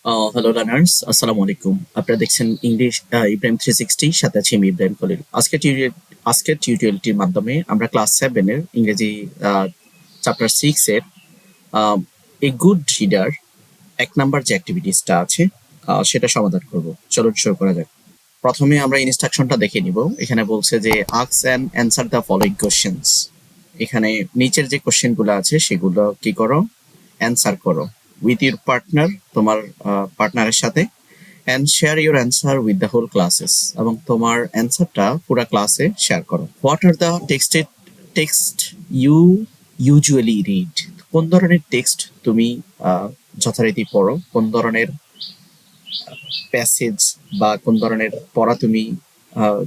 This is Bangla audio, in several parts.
হ্যালো লার্নার্স, আসসালামু আলাইকুম। আপনারা দেখছেন ইংলিশ ইব্রাহিম 360, সাথে আছি আমি ইব্রাহিম খলিল। আজকের টিউটোরিয়ালটির মাধ্যমে আমরা ক্লাস 7 এর ইংরেজি চ্যাপ্টার 6 এর এ গুড রিডার 1 নাম্বার যে অ্যাক্টিভিটিসটা আছে সেটা সমাধান করব। চলুন শুরু করা যাক। প্রথমে আমরা ইনস্ট্রাকশনটা দেখে নিব। এখানে বলছে যে ask and answer the following questions. এখানে নিচের যে কোশ্চেনগুলো আছে সেগুলো কি করো, অ্যান্সার করো উইথ ইউর পার্টনার, তোমার পার্টনারের সাথে, and share your answer with the whole classes, এবং তোমার অ্যান্সারটা পুরো ক্লাসে শেয়ার করো। What are the text you usually read? কোন ধরনের টেক্সট তুমি যথারীতি পড়ো, কোন ধরনের প্যাসেজ বা কোন ধরনের পড়া তুমি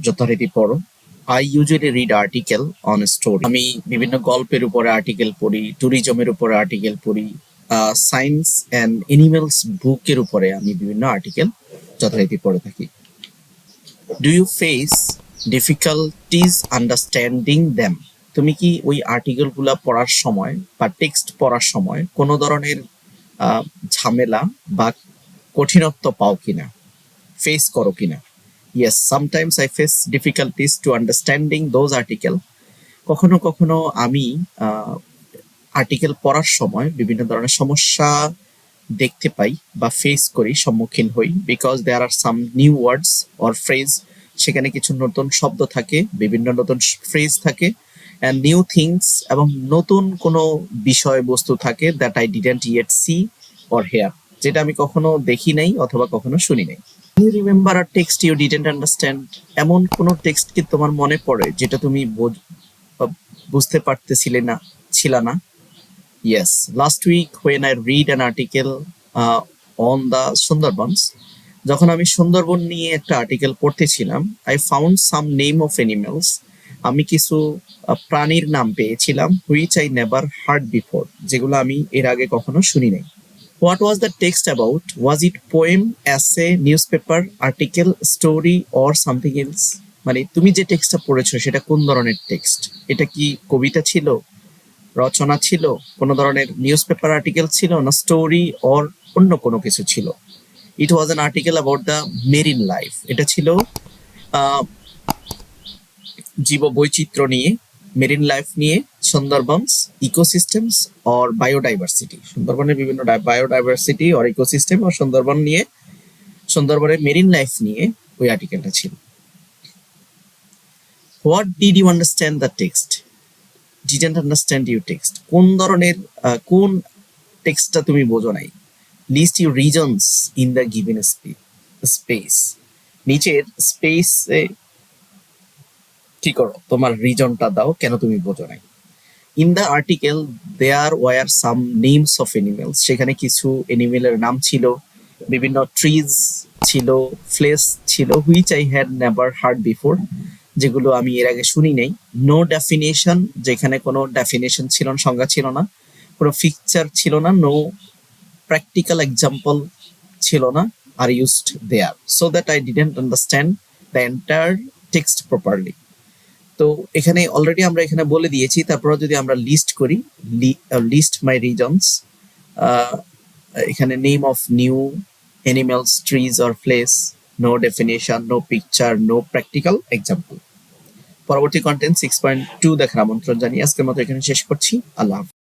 যথারীতি পড়ো। I usually read article on story. আমি বিভিন্ন গল্পের উপরে আর্টিকেল পড়ি, ট্যুরিজমের উপরে আর্টিকেল পড়ি, সায়েন্স অ্যান্ড এনিমেলস বুকের উপরে আমি বিভিন্ন আর্টিকেল যথারীতি পড়ে থাকি। Do you face difficulties understanding them? তুমি কি ওই আর্টিকেলগুলো পড়ার সময় বা টেক্সট পড়ার সময় কোনো ধরনের ঝামেলা বা কঠিনত্ব পাও কিনা, ফেস করো কিনা? Yes, sometimes I face difficulties to understanding those article. কখনো কখনো আমি আর্টিকেল পড়ার সময় বিভিন্ন ধরনের সমস্যা দেখতে পাই বা ফেস করি, সম্মুখীন হই, because there are some new words or phrase. সেখানে কিছু নতুন শব্দ থাকে, বিভিন্ন নতুন ফ্রেজ থাকে, অ্যান্ড নিউ থিংস, এবং নতুন কোনো বিষয়বস্তু থাকে that I didn't yet see or hear, যেটা আমি কখনো দেখি নাই অথবা কখনো শুনি নাই। You remember a text you didn't understand? এমন কোনো টেক্সট কি তোমার মনে পড়ে যেটা তুমি বুঝতে পারতেছিলে না, ছিল না? Yes, last week when I read an article on the Sundarbans, যখন আমি সুন্দরবন নিয়ে একটা article পড়তেছিলাম, I found some name of animals. আমি কিছু প্রাণীর নাম পেয়েছিলাম, which I never heard before, যেগুলো আমি এর আগে কখনো শুনি নাই। What was the text about? Was it poem, essay, newspaper, article, story or something else? মানে তুমি যে টেক্সটটা পড়েছো সেটা কোন ধরনের টেক্সট? এটা কি কবিতা ছিল, রচনা ছিল, কোনো ধরনের নিউজ পেপার আর্টিকেল ছিল, না স্টোরি অর অন্য কোনো কিছু ছিল? It was an article about the marine life. এটা ছিল জীব বৈচিত্র্য নিয়ে, মেরিন লাইফ নিয়ে, সুন্দরবনস ইকোসিস্টেমস অর বায়োডাইভার্সিটি, সুন্দরবনের বিভিন্ন বায়োডাইভার্সিটি অর ইকোসিস্টেম ও সুন্দরবন নিয়ে, সুন্দরবনের মেরিন লাইফ নিয়ে ওই আর্টিকেলটা ছিল। What did you understand the text? Didn't understand you text, কোন ধরনের কোন টেক্সটটা তুমি বোঝো নাই? List your reasons in the given space. নিচের স্পেসে কি করো, তোমার রিজনটা দাও কেন তুমি বোঝো নাই। In the article there were some names of animals, সেখানে কিছু এনিমেলের নাম ছিল, বিভিন্ন ট্রিজ ছিল, ফ্লেস ছিল, which I had never hard before, যেগুলো আমি এর আগে শুনি নাই। নো ডেফিনেশন, যেখানে কোনো ডেফিনেশন ছিল না, সংজ্ঞা ছিল না, কোনো ফিকচার ছিল না। নো প্র্যাকটিক্যাল এক্সাম্পল ছিল না, are used there, so that I didn't understand the entire text properly. তো এখানে অলরেডি আমরা এখানে বলে দিয়েছি, তারপর যদি আমরা লিস্ট করি, লিস্ট মাই রিজনস, এখানে name of new animals, trees or place, no definition, no picture, no practical example. পরবর্তী কন্টেন্ট 6.2 দেখার আমন্ত্রণ জানিয়ে আজকের মতো এখানে শেষ করছি। আল্লাহ হাফেজ।